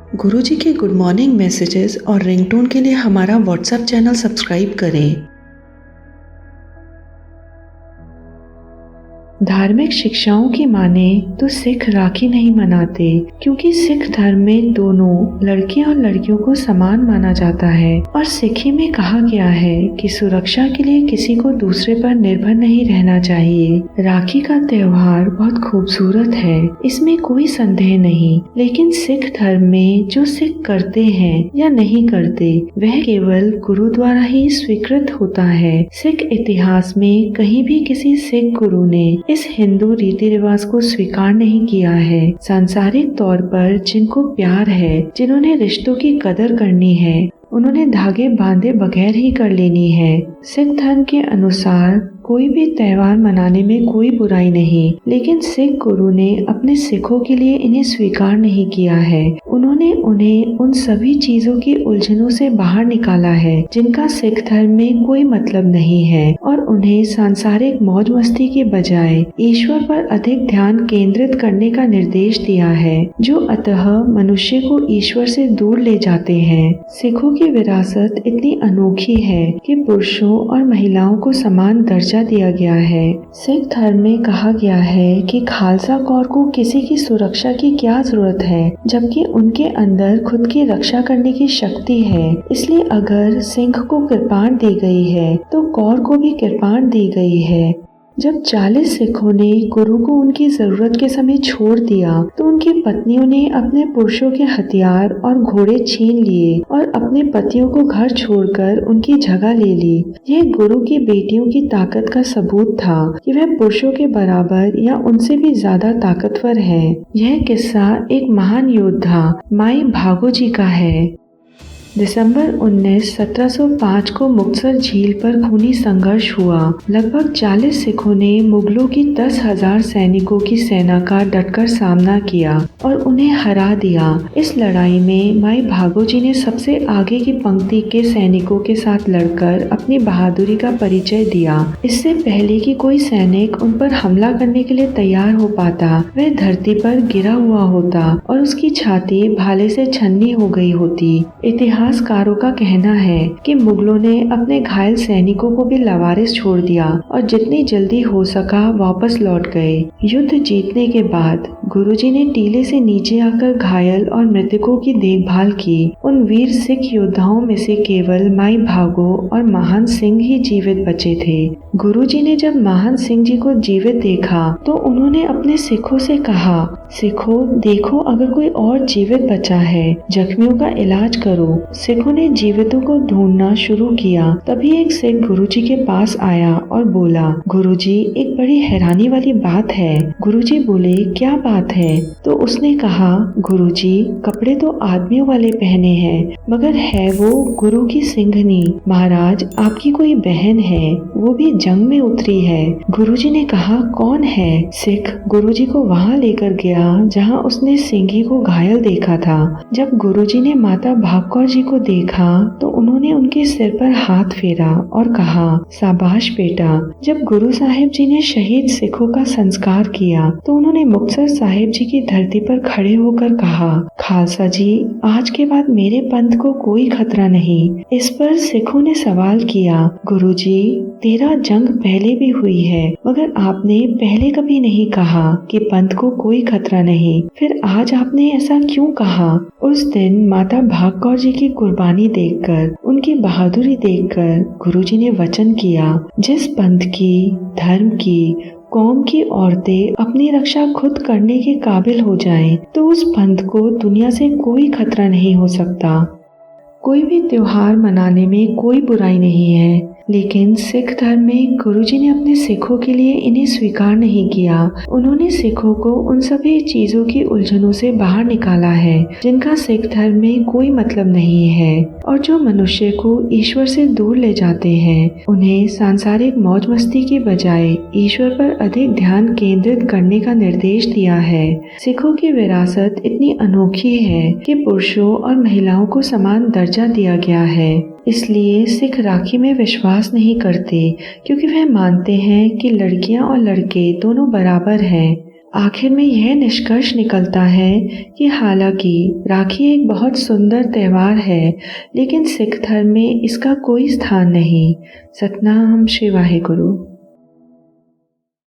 गुरुजी के good morning messages और ringtone के लिए हमारा व्हाट्सएप चैनल सब्सक्राइब करें। धार्मिक शिक्षाओं की माने तो सिख राखी नहीं मनाते, क्योंकि सिख धर्म में दोनों लड़कियां और लड़कियों को समान माना जाता है और सिखी में कहा गया है कि सुरक्षा के लिए किसी को दूसरे पर निर्भर नहीं रहना चाहिए। राखी का त्योहार बहुत खूबसूरत है, इसमें कोई संदेह नहीं, लेकिन सिख धर्म में जो सिख करते हैं या नहीं करते वह केवल गुरु द्वारा ही स्वीकृत होता है। सिख इतिहास में कहीं भी किसी सिख गुरु ने इस हिंदू रीति रिवाज को स्वीकार नहीं किया है। सांसारिक तौर पर जिनको प्यार है, जिन्होंने रिश्तों की कदर करनी है, उन्होंने धागे बांधे बगैर ही कर लेनी है। सिख धर्म के अनुसार कोई भी त्योहार मनाने में कोई बुराई नहीं, लेकिन सिख गुरु ने अपने सिखों के लिए इन्हें स्वीकार नहीं किया है। उन्होंने उन्हें उन सभी चीजों की उलझनों से बाहर निकाला है जिनका सिख धर्म में कोई मतलब नहीं है, और उन्हें सांसारिक मौज मस्ती के बजाय ईश्वर पर अधिक ध्यान केंद्रित करने का निर्देश दिया है, जो अतः मनुष्य को ईश्वर से दूर ले जाते हैं। सिखों की विरासत इतनी अनोखी है कि पुरुषों और महिलाओं को समान दर्जा दिया गया है। सिख धर्म में कहा गया है कि खालसा कौर को किसी की सुरक्षा की क्या जरूरत है, जबकि उनके अंदर खुद की रक्षा करने की शक्ति है। इसलिए अगर सिंह को कृपाण दी गई है तो कौर को भी कृपाण दी गई है। जब 40 सिखों ने गुरु को उनकी जरूरत के समय छोड़ दिया तो उनकी पत्नियों ने अपने पुरुषों के हथियार और घोड़े छीन लिए और अपने पतियों को घर छोड़कर उनकी जगह ले ली। यह गुरु की बेटियों की ताकत का सबूत था कि वह पुरुषों के बराबर या उनसे भी ज्यादा ताकतवर है। यह किस्सा एक महान योद्धा माई भागो जी का है। दिसंबर 19, 1705 को मुक्तसर झील पर खूनी संघर्ष हुआ। लगभग 40 सिखों ने मुगलों की 10,000 सैनिकों की सेना का डटकर सामना किया और उन्हें हरा दिया। इस लड़ाई में माई भागो जी ने सबसे आगे की पंक्ति के सैनिकों के साथ लड़कर अपनी बहादुरी का परिचय दिया। इससे पहले कि कोई सैनिक उन पर हमला करने के लिए तैयार हो पाता, वह धरती पर गिरा हुआ होता और उसकी छाती भाले से छन्नी हो गई होती। इतिहासकारों का कहना है कि मुगलों ने अपने घायल सैनिकों को भी लावारिस छोड़ दिया और जितनी जल्दी हो सका वापस लौट गए। युद्ध जीतने के बाद गुरुजी ने टीले से नीचे आकर घायल और मृतकों की देखभाल की। उन वीर सिख योद्धाओं में से केवल माई भागो और महान सिंह ही जीवित बचे थे। गुरुजी ने जब महान सिंह जी को जीवित देखा तो उन्होंने अपने सिखों से कहा, सिखों देखो, अगर कोई और जीवित बचा है, जख्मियों का इलाज करो। सिखों ने जीवितों को ढूंढना शुरू किया। तभी एक सिख गुरुजी के पास आया और बोला, गुरुजी एक बड़ी हैरानी वाली बात है। गुरुजी बोले, क्या बात है? तो उसने कहा, गुरुजी कपड़े तो आदमियों वाले पहने हैं, मगर है वो गुरु की सिंघनी। महाराज आपकी कोई बहन है, वो भी जंग में उतरी है। गुरुजी ने कहा, कौन है? सिख गुरुजी को वहाँ लेकर गया जहाँ उसने सिंघी को घायल देखा था। जब गुरुजी ने माता भागकौर जी को देखा तो उन्होंने उनके सिर पर हाथ फेरा और कहा, शाबाश बेटा। जब गुरु साहिब जी ने शहीद सिखों का संस्कार किया तो उन्होंने मुक्तसर साहिब जी की धरती पर खड़े होकर कहा, खालसा जी आज के बाद मेरे पंथ को कोई खतरा नहीं। इस पर सिखों ने सवाल किया, गुरुजी तेरा जंग पहले भी हुई है, मगर आपने पहले कभी नहीं कहा कि पंथ को कोई खतरा नहीं, फिर आज आपने ऐसा क्यों कहा? उस दिन माता भागकौर जी की कुर्बानी देखकर, उनकी बहादुरी देखकर गुरुजी ने वचन किया, जिस पंथ की, धर्म की, कौम की औरतें अपनी रक्षा खुद करने के काबिल हो जाएं, तो उस पंथ को दुनिया से कोई खतरा नहीं हो सकता। कोई भी त्योहार मनाने में कोई बुराई नहीं है, लेकिन सिख धर्म में गुरुजी ने अपने सिखों के लिए इन्हें स्वीकार नहीं किया। उन्होंने सिखों को उन सभी चीजों की उलझनों से बाहर निकाला है जिनका सिख धर्म में कोई मतलब नहीं है और जो मनुष्य को ईश्वर से दूर ले जाते हैं। उन्हें सांसारिक मौज मस्ती के बजाय ईश्वर पर अधिक ध्यान केंद्रित करने का निर्देश दिया है। सिखों की विरासत इतनी अनोखी है कि पुरुषों और महिलाओं को समान दर्जा दिया गया है। इसलिए सिख राखी में विश्वास नहीं करते, क्योंकि वह मानते हैं कि लड़कियां और लड़के दोनों बराबर हैं। आखिर में यह निष्कर्ष निकलता है कि हालांकि राखी एक बहुत सुंदर त्यौहार है, लेकिन सिख धर्म में इसका कोई स्थान नहीं। सतनाम श्री वाहेगुरु।